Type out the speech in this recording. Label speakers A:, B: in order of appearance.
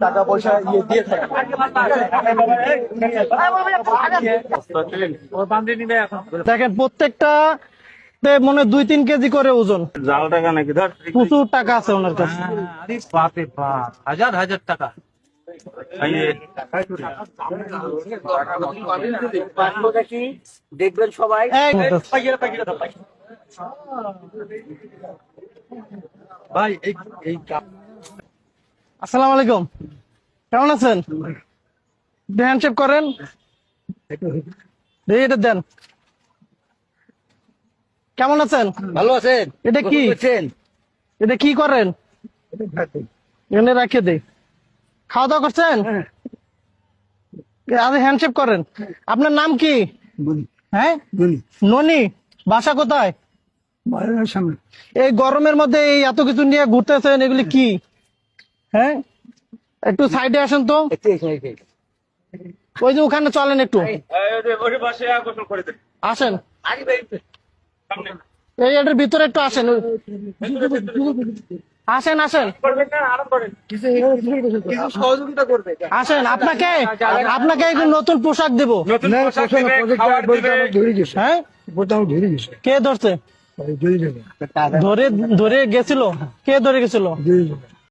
A: টাকা পয়সা ইয়ে দিয়ে
B: দেখেন প্রত্যেকটা মনে 2-3 কেজি করে ওজন।
A: জাল টাকা নাকি ধর
B: প্রচুর টাকা আছে ওনার কাছে।
C: বাপে বাপ, হাজার হাজার টাকা।
D: দেখবেন সবাই।
B: এই,
C: ভাই এই
B: আসসালামু আলাইকুম, কেমন আছেন? হ্যান্ডশেক করেন, দেখি এটা দেন। কেমন আছেন?
D: ভালো আছেন?
B: এটা কি? এটা কি করেন? এনে রাখে দেই। খাওয়া দাওয়া করছেন? আরে হ্যান্ডশেক করেন। আপনার নাম কি? হ্যাঁ, ননি। বাসা কোথায়? এই গরমের মধ্যে এই এত কিছু নিয়ে ঘুরতেছেন, এগুলি কি? হ্যাঁ, একটু সাইডে আসেন তো। ওই যে ওখানে চলেন একটু, আসেন। এই এটার ভিতরে একটু আসেন, আসেন আসেন
D: সহযোগিতা করবে।
B: আসেন। আপনাকে আপনাকে একটু নতুন পোশাক দেব। হ্যাঁ, কে ধরছে? ধরে ধরে গেছিল? কে ধরে গেছিল?